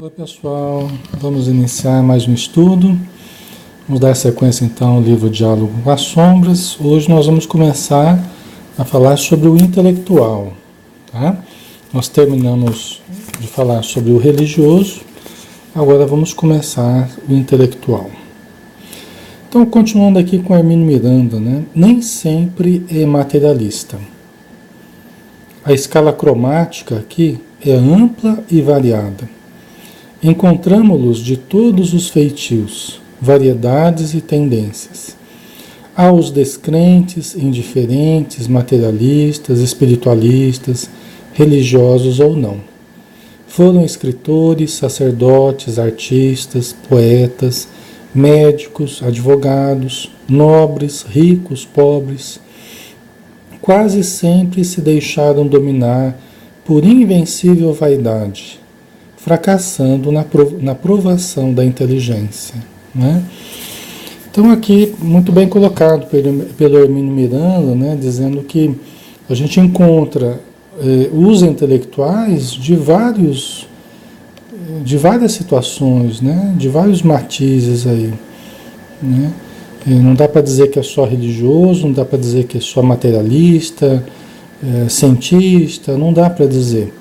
Oi pessoal, vamos iniciar mais um estudo. Vamos dar sequência então ao livro Diálogo com as Sombras. Hoje nós vamos começar a falar sobre o intelectual, tá? Nós terminamos de falar sobre o religioso, agora vamos começar o intelectual. Então, continuando aqui com Hermínio Miranda, né? Nem sempre é materialista. A escala cromática aqui é ampla e variada. Encontramo-los de todos os feitios, variedades e tendências. Há os descrentes, indiferentes, materialistas, espiritualistas, religiosos ou não. Foram escritores, sacerdotes, artistas, poetas, médicos, advogados, nobres, ricos, pobres. Quase sempre se deixaram dominar por invencível vaidade, fracassando na provação da inteligência, né? Então aqui, muito bem colocado pelo Hermínio Miranda, né, dizendo que a gente encontra os intelectuais de várias situações, né, de vários matizes aí, né? Não dá para dizer que é só religioso, não dá para dizer que é só materialista, cientista, não dá para dizer.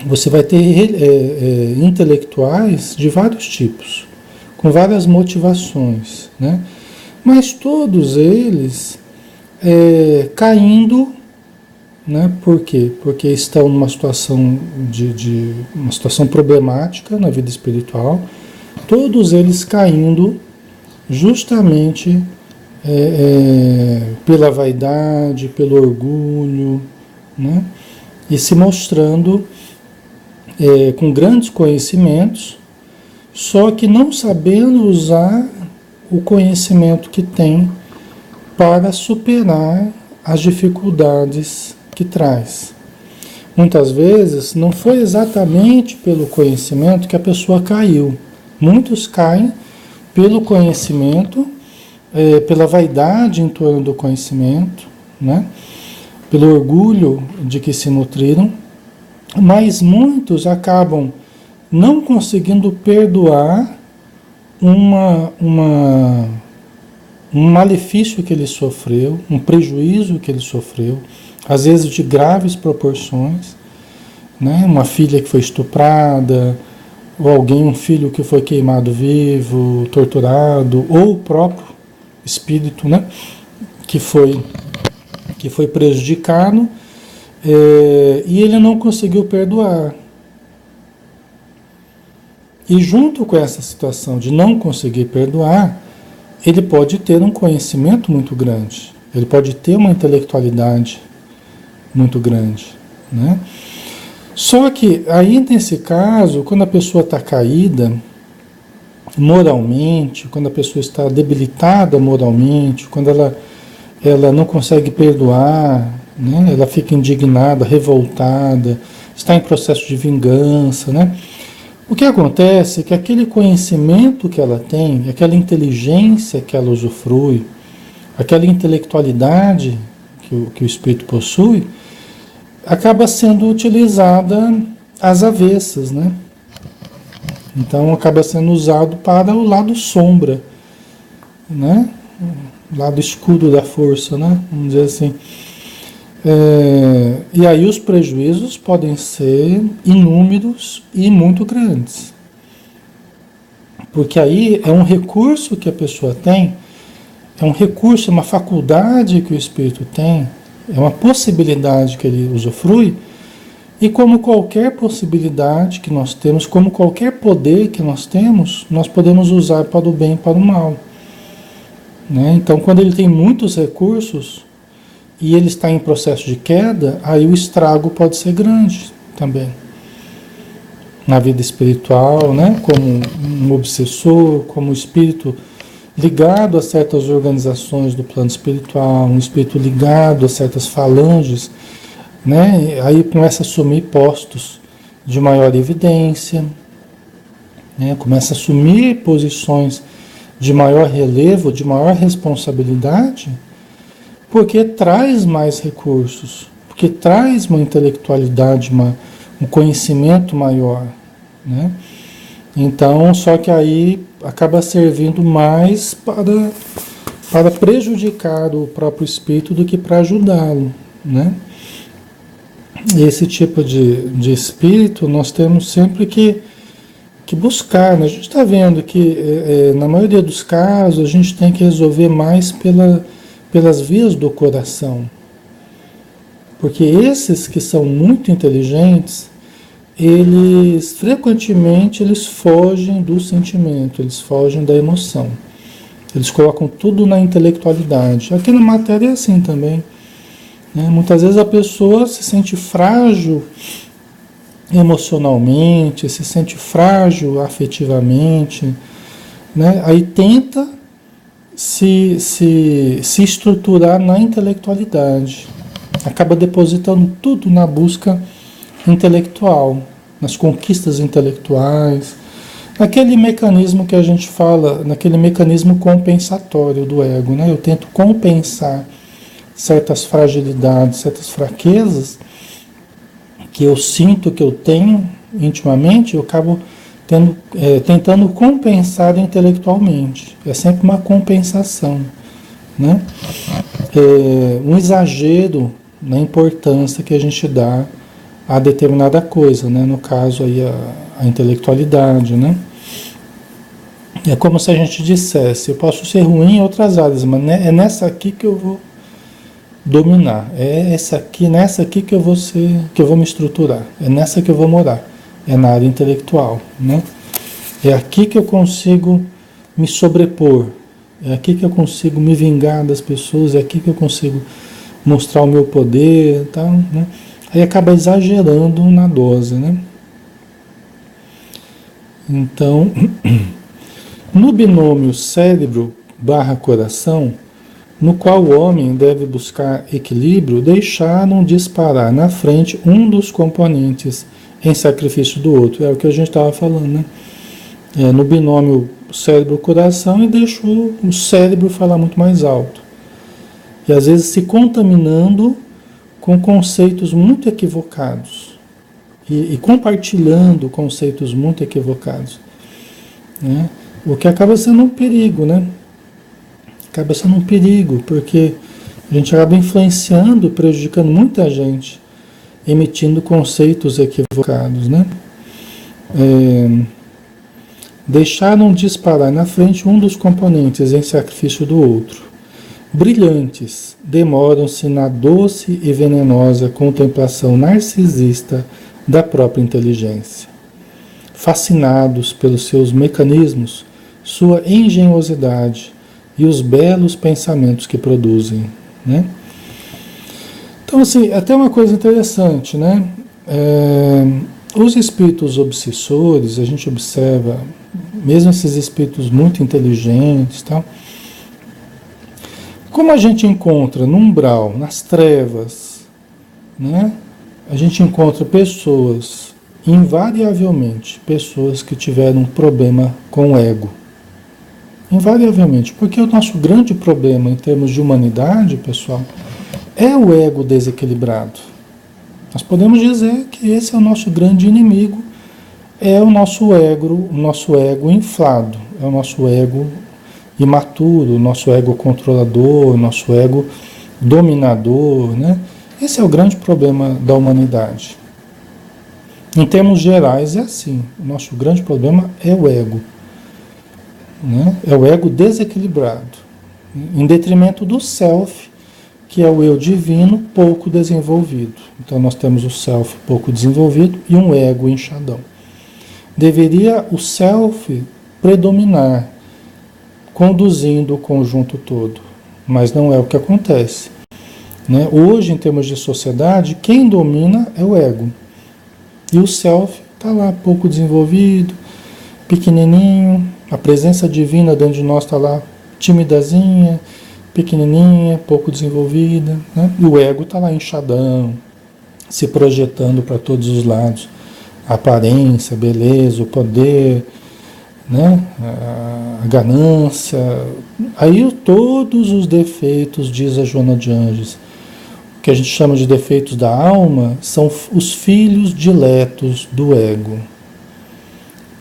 Você vai ter intelectuais de vários tipos, com várias motivações, né? Mas todos eles caindo, né? Por quê? Porque estão numa situação uma situação problemática na vida espiritual, todos eles caindo justamente pela vaidade, pelo orgulho, né? E se mostrando com grandes conhecimentos, só que não sabendo usar o conhecimento que tem para superar as dificuldades que traz. Muitas vezes não foi exatamente pelo conhecimento que a pessoa caiu. Muitos caem pelo conhecimento, pela vaidade em torno do conhecimento, né? Pelo orgulho de que se nutriram. Mas muitos acabam não conseguindo perdoar um malefício que ele sofreu, um prejuízo que ele sofreu, às vezes de graves proporções, né? Uma filha que foi estuprada, ou um filho que foi queimado vivo, torturado, ou o próprio espírito, né? que foi prejudicado. E ele não conseguiu perdoar. E junto com essa situação de não conseguir perdoar, ele pode ter um conhecimento muito grande, ele pode ter uma intelectualidade muito grande, né? Só que aí nesse caso, quando a pessoa está caída moralmente, quando a pessoa está debilitada moralmente, quando ela não consegue perdoar, né? Ela fica indignada, revoltada, está em processo de vingança, né? O que acontece é que aquele conhecimento que ela tem, aquela inteligência que ela usufrui, aquela intelectualidade que o espírito possui, acaba sendo utilizada às avessas, né? Então acaba sendo usado para o lado sombra, né? O lado escuro da força, né? Vamos dizer assim. E aí os prejuízos podem ser inúmeros e muito grandes. Porque aí é um recurso que a pessoa tem, é um recurso, é uma faculdade que o espírito tem, é uma possibilidade que ele usufrui, e como qualquer possibilidade que nós temos, como qualquer poder que nós temos, nós podemos usar para o bem e para o mal, né? Então, quando ele tem muitos recursos, e ele está em processo de queda, aí o estrago pode ser grande também. Na vida espiritual, né? Como um obsessor, como um espírito ligado a certas organizações do plano espiritual, um espírito ligado a certas falanges, né? Aí começa a assumir postos de maior evidência, né? Começa a assumir posições de maior relevo, de maior responsabilidade, porque traz mais recursos, porque traz uma intelectualidade, um conhecimento maior, né? Então, só que aí acaba servindo mais para prejudicar o próprio espírito do que para ajudá-lo, né? E esse tipo de espírito nós temos sempre que buscar, né? A gente está vendo que na maioria dos casos a gente tem que resolver mais pelas vias do coração. Porque esses que são muito inteligentes, eles frequentemente eles fogem do sentimento, eles fogem da emoção. Eles colocam tudo na intelectualidade. Aqui na matéria é assim também, né? Muitas vezes a pessoa se sente frágil emocionalmente, se sente frágil afetivamente, né? Aí tenta se estruturar na intelectualidade. Acaba depositando tudo na busca intelectual, nas conquistas intelectuais, naquele mecanismo que a gente fala, naquele mecanismo compensatório do ego, né? Eu tento compensar certas fragilidades, certas fraquezas que eu sinto que eu tenho intimamente, eu acabo tentando compensar intelectualmente. É sempre uma compensação, né? Um exagero na importância que a gente dá a determinada coisa, né? No caso aí a intelectualidade, né? É como se a gente dissesse, eu posso ser ruim em outras áreas, mas é nessa aqui que eu vou dominar, é nessa aqui que eu vou me estruturar, é nessa que eu vou morar, é na área intelectual, né? É aqui que eu consigo me sobrepor, é aqui que eu consigo me vingar das pessoas, é aqui que eu consigo mostrar o meu poder, tal, né? Aí acaba exagerando na dose, né? Então, no binômio cérebro/coração, no qual o homem deve buscar equilíbrio, deixaram disparar na frente um dos componentes em sacrifício do outro. É o que a gente estava falando, né? No binômio cérebro-coração, e deixou o cérebro falar muito mais alto. E às vezes se contaminando com conceitos muito equivocados. E compartilhando conceitos muito equivocados, né? O que acaba sendo um perigo, né? Acaba sendo um perigo, porque a gente acaba influenciando, prejudicando muita gente, emitindo conceitos equivocados, né? Deixaram disparar na frente um dos componentes em sacrifício do outro. Brilhantes, demoram-se na doce e venenosa contemplação narcisista da própria inteligência. Fascinados pelos seus mecanismos, sua engenhosidade e os belos pensamentos que produzem, né? Então, assim, até uma coisa interessante, né? Os espíritos obsessores, a gente observa, mesmo esses espíritos muito inteligentes, tal, como a gente encontra no umbral, nas trevas, né? A gente encontra pessoas, invariavelmente, pessoas que tiveram um problema com o ego. Invariavelmente, porque o nosso grande problema em termos de humanidade, pessoal, é o ego desequilibrado. Nós podemos dizer que esse é o nosso grande inimigo, é o nosso ego inflado, é o nosso ego imaturo, o nosso ego controlador, o nosso ego dominador, né? Esse é o grande problema da humanidade. Em termos gerais é assim, o nosso grande problema é o ego, né? É o ego desequilibrado, em detrimento do self, que é o eu divino pouco desenvolvido. Então nós temos o self pouco desenvolvido e um ego inchadão. Deveria o self predominar, conduzindo o conjunto todo, mas não é o que acontece, né? Hoje, em termos de sociedade, quem domina é o ego. E o self está lá pouco desenvolvido, pequenininho, a presença divina dentro de nós está lá timidazinha, pequenininha, pouco desenvolvida, né? E o ego está lá inchadão, se projetando para todos os lados. A aparência, a beleza, o poder, né? A ganância. Aí todos os defeitos, diz a Joana de Anjos, que a gente chama de defeitos da alma, são os filhos diletos do ego.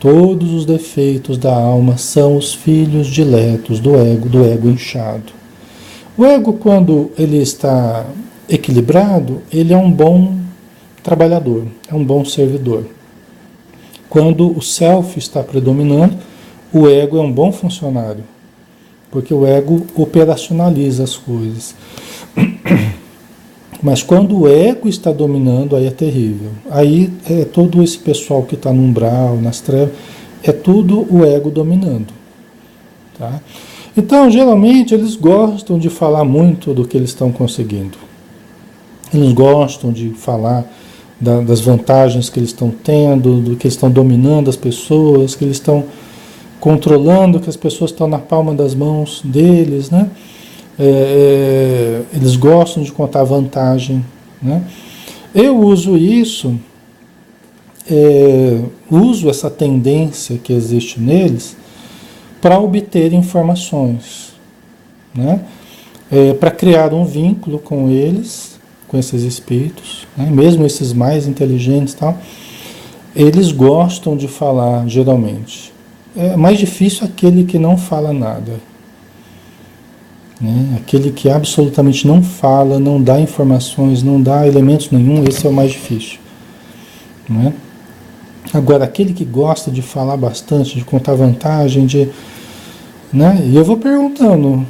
Todos os defeitos da alma são os filhos diletos do ego inchado. O ego, quando ele está equilibrado, ele é um bom trabalhador, é um bom servidor. Quando o self está predominando, o ego é um bom funcionário, porque o ego operacionaliza as coisas. Mas quando o ego está dominando, aí é terrível. Aí é todo esse pessoal que está no umbral, nas trevas, é tudo o ego dominando. Tá? Então, geralmente, eles gostam de falar muito do que eles estão conseguindo. Eles gostam de falar das vantagens que eles estão tendo, do que eles estão dominando as pessoas, que eles estão controlando, que as pessoas estão na palma das mãos deles, né? Eles gostam de contar vantagem, né? Eu uso isso, uso essa tendência que existe neles para obter informações, né? Para criar um vínculo com eles, com esses espíritos, né? Mesmo esses mais inteligentes e tal, eles gostam de falar, geralmente. É mais difícil aquele que não fala nada, né? Aquele que absolutamente não fala, não dá informações, não dá elementos nenhum, esse é o mais difícil, né? Agora, aquele que gosta de falar bastante, de contar vantagem, né? E eu vou perguntando.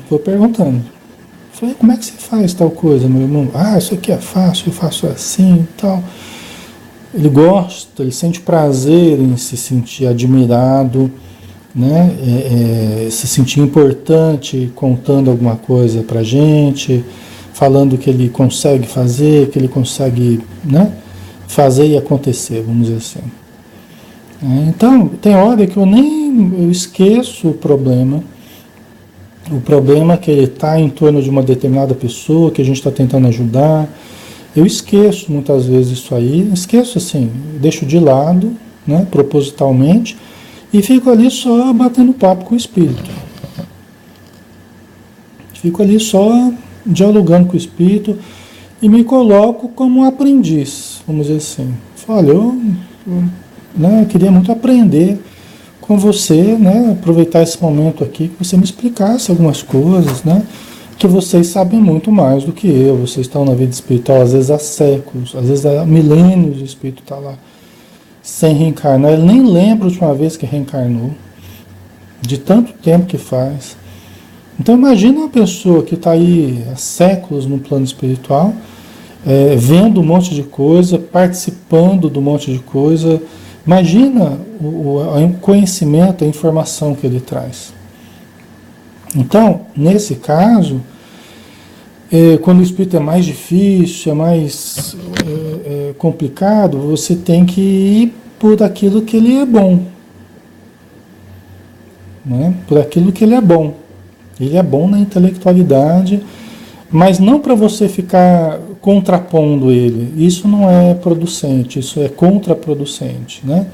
Falei, como é que você faz tal coisa, meu irmão? Ah, isso aqui é fácil, eu faço assim e tal. Ele gosta, ele sente prazer em se sentir admirado, né? Se sentir importante, contando alguma coisa pra gente, falando que ele consegue fazer, que ele consegue, né? Fazer e acontecer, vamos dizer assim. Então, tem hora que eu esqueço o problema que ele está em torno de uma determinada pessoa, que a gente está tentando ajudar. Eu esqueço muitas vezes isso aí, esqueço assim, deixo de lado, né, propositalmente, e fico ali só batendo papo com o espírito. Fico ali só dialogando com o espírito e me coloco como um aprendiz, vamos dizer assim. Olha, eu queria muito aprender com você, né, aproveitar esse momento aqui, que você me explicasse algumas coisas, né, que vocês sabem muito mais do que eu, vocês estão na vida espiritual, às vezes há séculos, às vezes há milênios, o espírito está lá, sem reencarnar, ele nem lembra a última vez que reencarnou, de tanto tempo que faz. Então imagina uma pessoa que está aí há séculos no plano espiritual, vendo um monte de coisa, participando de um monte de coisa. Imagina o conhecimento, a informação que ele traz. Então, nesse caso, quando o espírito é mais difícil, é mais complicado, você tem que ir por aquilo que ele é bom. Né? Por aquilo que ele é bom. Ele é bom na intelectualidade, mas não para você ficar contrapondo ele. Isso não é producente, isso é contraproducente, né?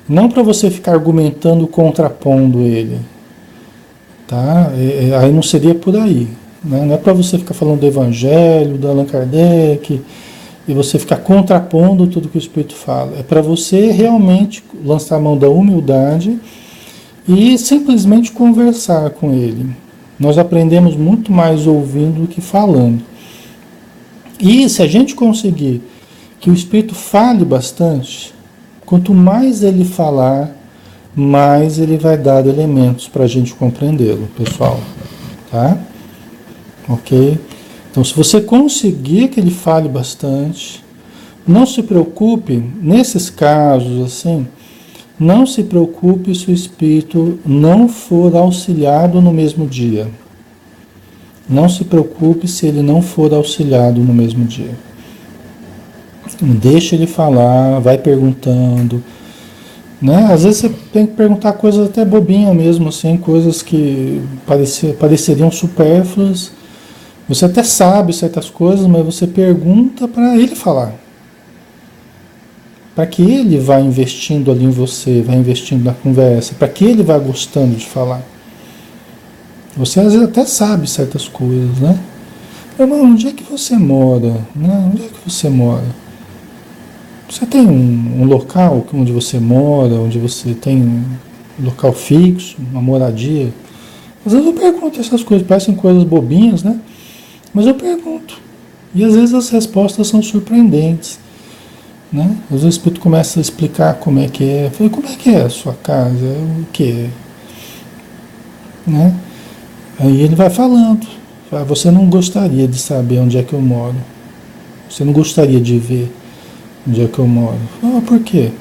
Não para você ficar argumentando, contrapondo ele, tá? Aí não seria por aí, né? Não é para você ficar falando do Evangelho, do Allan Kardec, e você ficar contrapondo tudo que o Espírito fala. É para você realmente lançar a mão da humildade e simplesmente conversar com ele. Nós aprendemos muito mais ouvindo do que falando. E se a gente conseguir que o Espírito fale bastante, quanto mais ele falar, mais ele vai dar elementos para a gente compreendê-lo, pessoal. Tá? Ok? Então, se você conseguir que ele fale bastante, não se preocupe, nesses casos assim, não se preocupe se o espírito não for auxiliado no mesmo dia. Não se preocupe se ele não for auxiliado no mesmo dia. Deixa ele falar, vai perguntando. Né? Às vezes você tem que perguntar coisas até bobinhas mesmo, assim, coisas que pareceriam supérfluas. Você até sabe certas coisas, mas você pergunta para ele falar. Para que ele vá investindo ali em você, vá investindo na conversa, para que ele vá gostando de falar. Você às vezes até sabe certas coisas, né? Irmão, onde é que você mora? Né? Onde é que você mora? Você tem um local onde você mora, onde você tem um local fixo, uma moradia? Às vezes eu pergunto essas coisas, parecem coisas bobinhas, né? Mas eu pergunto. E às vezes as respostas são surpreendentes, né? Às vezes o Espírito começa a explicar como é que é. Eu falei, como é que é a sua casa? O que é? Né? Aí ele vai falando. Você não gostaria de saber onde é que eu moro. Você não gostaria de ver onde é que eu moro. Por quê?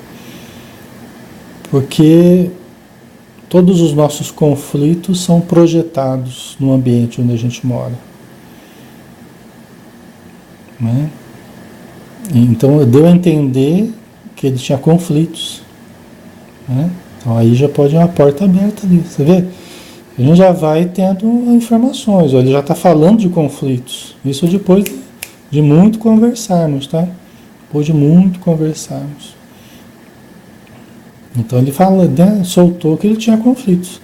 Porque todos os nossos conflitos são projetados no ambiente onde a gente mora. Né? Então deu a entender que ele tinha conflitos. Né? Então aí já pode ir uma porta aberta ali. Você vê? A gente já vai tendo informações. Ele já está falando de conflitos. Isso depois de muito conversarmos, tá? Depois de muito conversarmos. Então ele fala, né, soltou que ele tinha conflitos.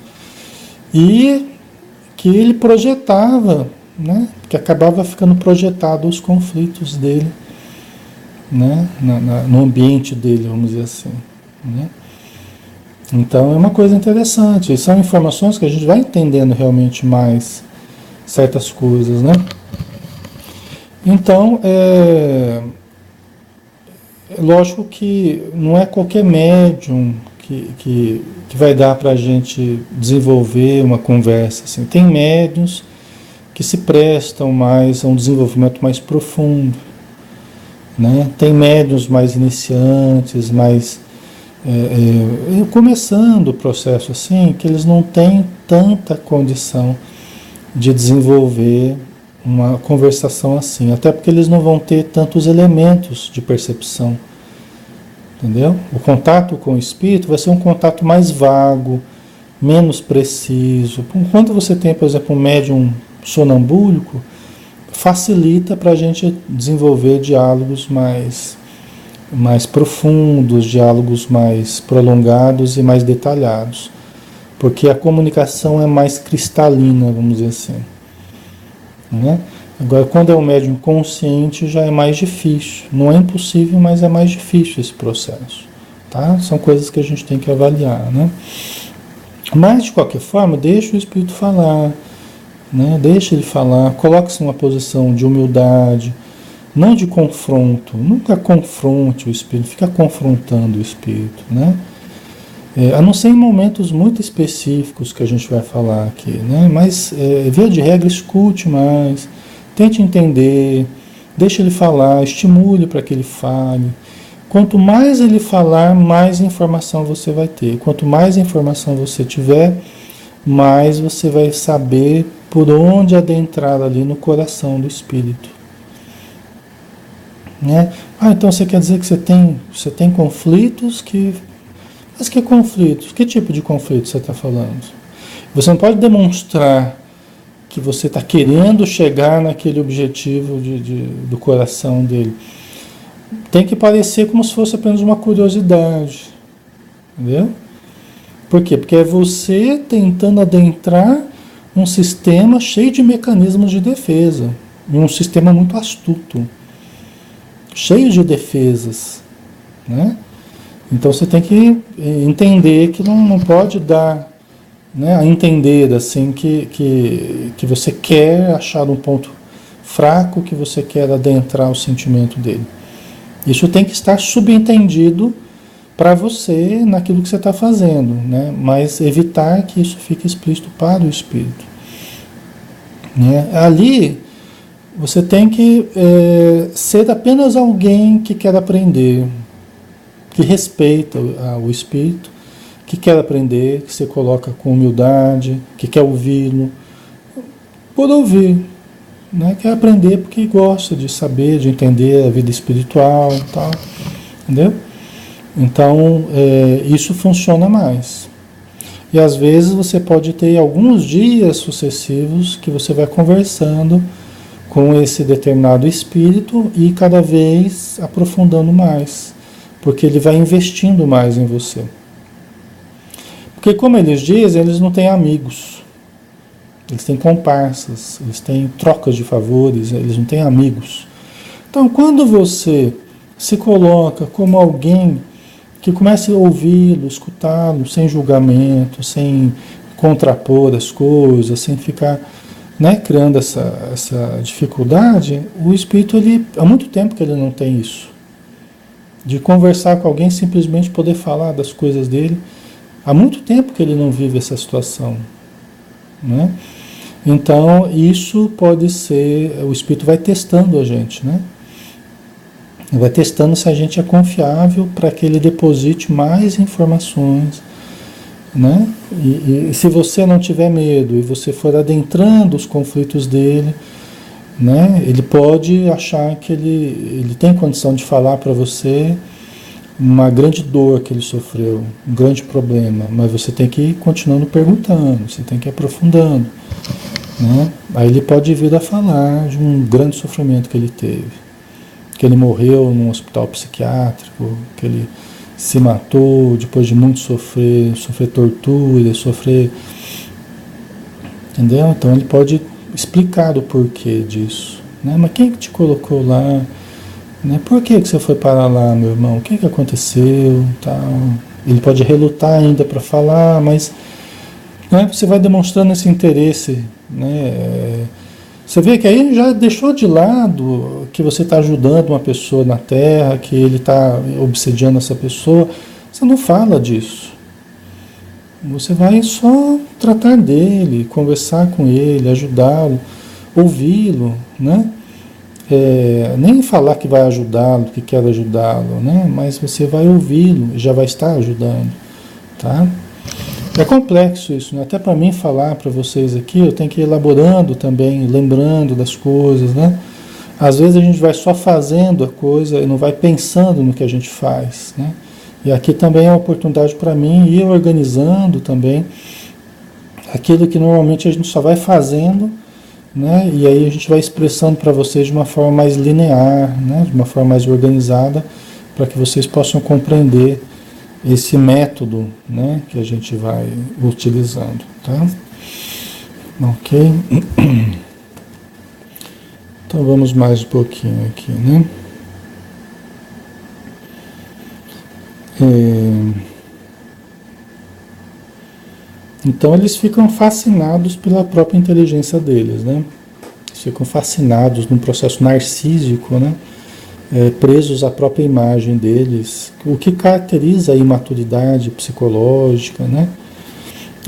E que ele projetava, né, que acabava ficando projetado os conflitos dele, né, no ambiente dele, vamos dizer assim. Né? Então é uma coisa interessante. E são informações que a gente vai entendendo realmente mais certas coisas, né? Então, é lógico que não é qualquer médium que vai dar para a gente desenvolver uma conversa. Assim. Tem médiums que se prestam mais a um desenvolvimento mais profundo. Né? Tem médiums mais iniciantes, mais começando o processo assim, que eles não têm tanta condição de desenvolver uma conversação assim, até porque eles não vão ter tantos elementos de percepção, entendeu? O contato com o espírito vai ser um contato mais vago, menos preciso. Quando você tem, por exemplo, um médium sonambúlico, facilita para a gente desenvolver diálogos mais profundos, diálogos mais prolongados e mais detalhados, porque a comunicação é mais cristalina, vamos dizer assim. Né? Agora, quando é um médium consciente, já é mais difícil. Não é impossível, mas é mais difícil esse processo. Tá? São coisas que a gente tem que avaliar. Né? Mas, de qualquer forma, deixa o Espírito falar. Né? Deixa ele falar. Coloque-se numa posição de humildade, não de confronto. Nunca confronte o Espírito, fica confrontando o Espírito. Né? A não ser em momentos muito específicos que a gente vai falar aqui, né? Mas, via de regra, escute mais, tente entender, deixe ele falar, estimule para que ele fale. Quanto mais ele falar, mais informação você vai ter. Quanto mais informação você tiver, mais você vai saber por onde adentrar ali no coração do Espírito. Né? Então você quer dizer que você tem conflitos que... Mas que conflitos? Que tipo de conflito você está falando? Você não pode demonstrar que você está querendo chegar naquele objetivo do coração dele. Tem que parecer como se fosse apenas uma curiosidade. Entendeu? Por quê? Porque é você tentando adentrar um sistema cheio de mecanismos de defesa. Um sistema muito astuto. Cheio de defesas. Né? Então você tem que entender que não pode dar, né, a entender assim que você quer achar um ponto fraco, que você quer adentrar o sentimento dele. Isso tem que estar subentendido para você naquilo que você está fazendo, né? Mas evitar que isso fique explícito para o espírito. Né? Ali você tem que ser apenas alguém que quer aprender, que respeita o espírito, que quer aprender, que você coloca com humildade, que quer ouvi-lo, por ouvir, né? Quer aprender porque gosta de saber, de entender a vida espiritual e tal, entendeu? Então, isso funciona mais. E às vezes você pode ter alguns dias sucessivos que você vai conversando com esse determinado espírito e cada vez aprofundando mais, porque ele vai investindo mais em você. Porque, como eles dizem, eles não têm amigos, eles têm comparsas, eles têm trocas de favores, eles não têm amigos. Então, quando você se coloca como alguém que comece a ouvi-lo, escutá-lo, sem julgamento, sem contrapor as coisas, sem ficar, né, criando essa dificuldade, o espírito, ele, há muito tempo que ele não tem isso. De conversar com alguém, simplesmente poder falar das coisas dele. Há muito tempo que ele não vive essa situação, né? Então, isso pode ser, o espírito vai testando a gente, né? Vai testando se a gente é confiável para que ele deposite mais informações, né? E se você não tiver medo e você for adentrando os conflitos dele, né? Ele pode achar que ele tem condição de falar para você uma grande dor que ele sofreu, um grande problema, mas você tem que ir continuando perguntando, você tem que ir aprofundando, né? Aí ele pode vir a falar de um grande sofrimento que ele teve, que ele morreu num hospital psiquiátrico, que ele se matou depois de muito sofrer tortura, sofrer, entendeu? Então ele pode explicar o porquê disso, né? Mas quem que te colocou lá? Né? Por que você foi parar lá, meu irmão? O que aconteceu? Tal. Ele pode relutar ainda para falar, mas, né, você vai demonstrando esse interesse, né? Você vê que aí ele já deixou de lado que você está ajudando uma pessoa na Terra, que ele está obsediando essa pessoa. Você não fala disso. Você vai só tratar dele, conversar com ele, ajudá-lo, ouvi-lo, né? Nem falar que vai ajudá-lo, que quer ajudá-lo, né? Mas você vai ouvi-lo e já vai estar ajudando, tá? É complexo isso, né? Até para mim falar para vocês aqui, eu tenho que ir elaborando também, lembrando das coisas, né? Às vezes a gente vai só fazendo a coisa e não vai pensando no que a gente faz, né? E aqui também é uma oportunidade para mim ir organizando também aquilo que normalmente a gente só vai fazendo, né? E aí a gente vai expressando para vocês de uma forma mais linear, né? De uma forma mais organizada, para que vocês possam compreender esse método, né? Que a gente vai utilizando, tá? Ok? Então vamos mais um pouquinho aqui, né? Então eles ficam fascinados pela própria inteligência deles, né? Eles ficam fascinados num processo narcísico, né? Presos à própria imagem deles, o que caracteriza a imaturidade psicológica, né?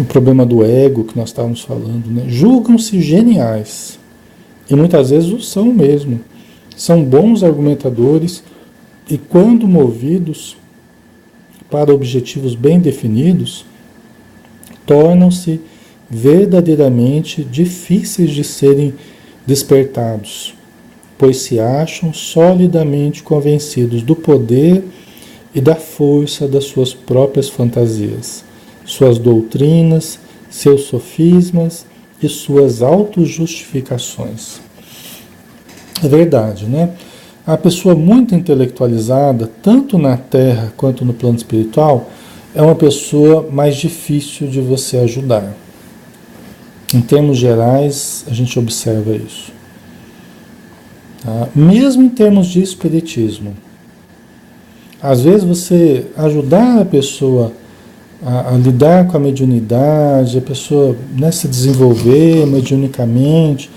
O problema do ego que nós estávamos falando, né? Julgam-se geniais, e muitas vezes o são mesmo. São bons argumentadores, e quando movidos para objetivos bem definidos, tornam-se verdadeiramente difíceis de serem despertados, pois se acham solidamente convencidos do poder e da força das suas próprias fantasias, suas doutrinas, seus sofismas e suas autojustificações. É verdade, né? A pessoa muito intelectualizada, tanto na Terra quanto no plano espiritual, é uma pessoa mais difícil de você ajudar. Em termos gerais, a gente observa isso. Tá? Mesmo em termos de espiritismo. Às vezes você ajudar a pessoa a lidar com a mediunidade, a pessoa, né, se desenvolver mediunicamente,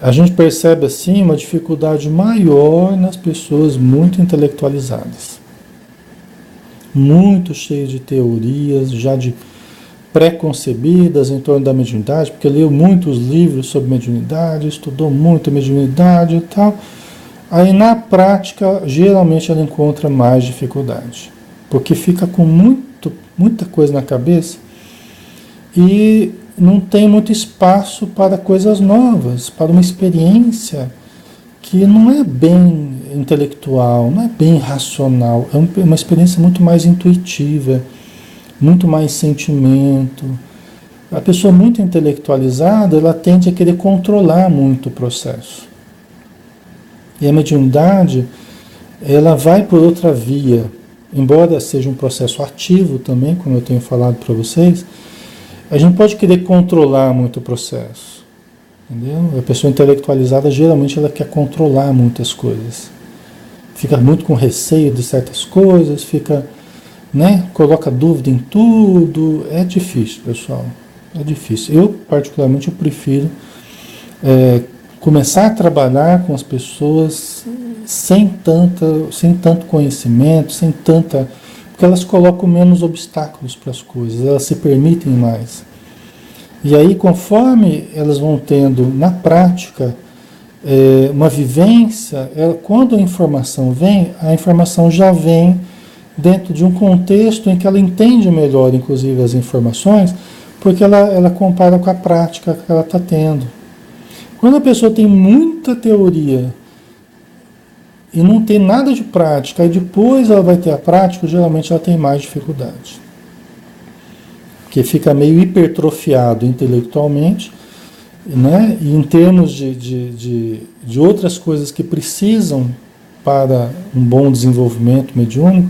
a gente percebe assim uma dificuldade maior nas pessoas muito intelectualizadas. Muito cheio de teorias, já de pré-concebidas em torno da mediunidade, porque leu muitos livros sobre mediunidade, estudou muito a mediunidade e tal. Aí na prática, geralmente ela encontra mais dificuldade, porque fica com muita coisa na cabeça e não tem muito espaço para coisas novas, para uma experiência que não é bem intelectual, não é bem racional, é uma experiência muito mais intuitiva, muito mais sentimento. A pessoa muito intelectualizada, ela tende a querer controlar muito o processo. E a mediunidade, ela vai por outra via, embora seja um processo ativo também, como eu tenho falado para vocês, a gente pode querer controlar muito o processo. Entendeu? A pessoa intelectualizada, geralmente, ela quer controlar muitas coisas. fica muito com receio de certas coisas, fica, né, coloca dúvida em tudo. É difícil, pessoal. É difícil. Eu, particularmente, eu prefiro começar a trabalhar com as pessoas sem tanto conhecimento, sem tanta... Porque elas colocam menos obstáculos para as coisas, elas se permitem mais. E aí, conforme elas vão tendo na prática uma vivência, quando a informação vem, a informação já vem dentro de um contexto em que ela entende melhor, inclusive, as informações, porque ela compara com a prática que ela está tendo. Quando a pessoa tem muita teoria e não tem nada de prática, aí depois ela vai ter a prática, geralmente ela tem mais dificuldade. Porque fica meio hipertrofiado intelectualmente, né? E em termos de outras coisas que precisam para um bom desenvolvimento mediúnico,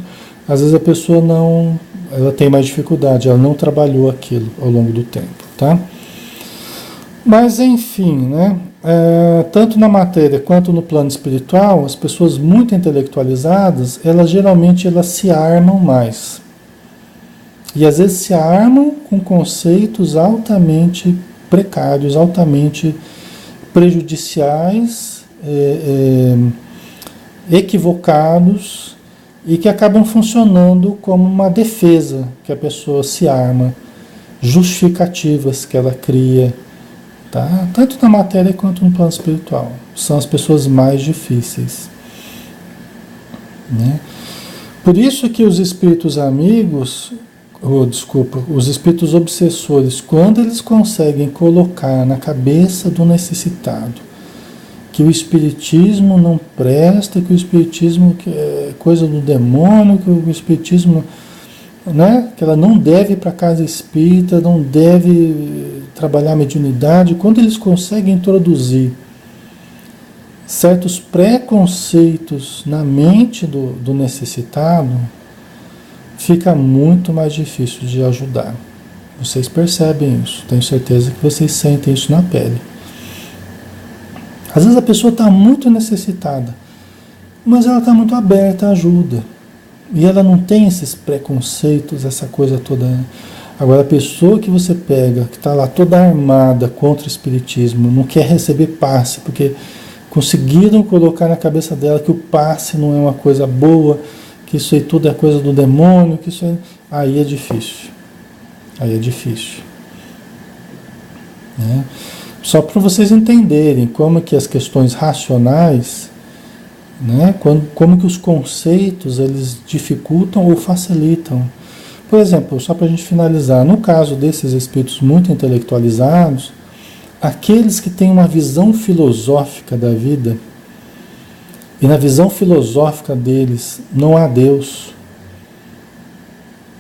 às vezes a pessoa ela tem mais dificuldade, ela não trabalhou aquilo ao longo do tempo, tá? Mas enfim, né? Tanto na matéria quanto no plano espiritual, as pessoas muito intelectualizadas, elas geralmente se armam mais. E às vezes se armam com conceitos altamente precários, altamente prejudiciais, equivocados, e que acabam funcionando como uma defesa que a pessoa se arma, justificativas que ela cria, tá? Tanto na matéria quanto no plano espiritual. São as pessoas mais difíceis, né? Por isso que os espíritos amigos, os espíritos obsessores, quando eles conseguem colocar na cabeça do necessitado que o espiritismo não presta, que o espiritismo é coisa do demônio, que o espiritismo, né, que ela não deve ir para a casa espírita, não deve trabalhar a mediunidade, quando eles conseguem introduzir certos preconceitos na mente do necessitado, fica muito mais difícil de ajudar. Vocês percebem isso, tenho certeza que vocês sentem isso na pele. Às vezes a pessoa está muito necessitada, mas ela está muito aberta à ajuda. E ela não tem esses preconceitos, essa coisa toda. Agora, a pessoa que você pega, que está lá toda armada contra o espiritismo, não quer receber passe, porque conseguiram colocar na cabeça dela que o passe não é uma coisa boa, que isso aí tudo é coisa do demônio, que isso aí é difícil. Aí é difícil. Né? Só para vocês entenderem como que as questões racionais, né, como que os conceitos eles dificultam ou facilitam. Por exemplo, só para a gente finalizar, no caso desses espíritos muito intelectualizados, aqueles que têm uma visão filosófica da vida, e na visão filosófica deles não há Deus,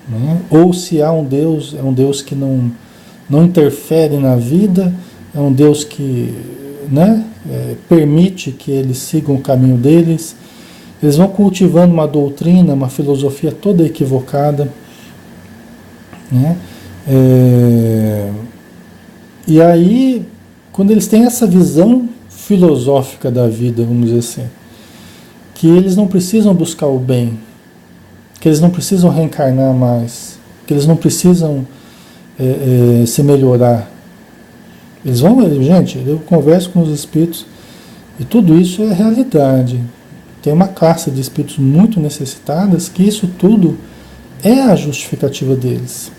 né? Ou se há um Deus, é um Deus que não interfere na vida, é um Deus que, né, permite que eles sigam o caminho deles. Eles vão cultivando uma doutrina, uma filosofia toda equivocada, né? E aí, quando eles têm essa visão filosófica da vida, vamos dizer assim, que eles não precisam buscar o bem, que eles não precisam reencarnar mais, que eles não precisam se melhorar. Eles vão, gente, eu converso com os espíritos e tudo isso é realidade. Tem uma classe de espíritos muito necessitadas que isso tudo é a justificativa deles.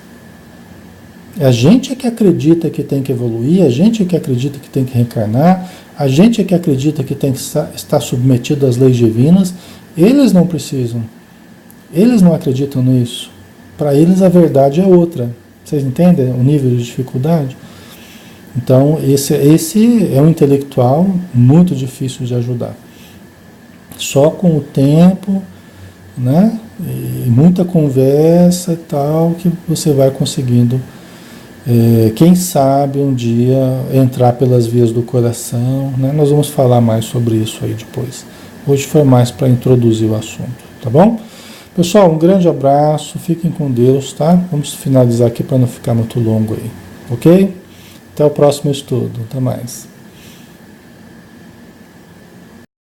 A gente é que acredita que tem que evoluir, a gente é que acredita que tem que reencarnar, a gente é que acredita que tem que estar submetido às leis divinas. Eles não precisam. Eles não acreditam nisso. Para eles a verdade é outra. Vocês entendem o nível de dificuldade? Então, esse é um intelectual muito difícil de ajudar. Só com o tempo, né, e muita conversa e tal, que você vai conseguindo, quem sabe um dia entrar pelas vias do coração, né? Nós vamos falar mais sobre isso aí depois. Hoje foi mais para introduzir o assunto, tá bom? Pessoal, um grande abraço, fiquem com Deus, tá? Vamos finalizar aqui para não ficar muito longo aí, ok? Até o próximo estudo. Até mais.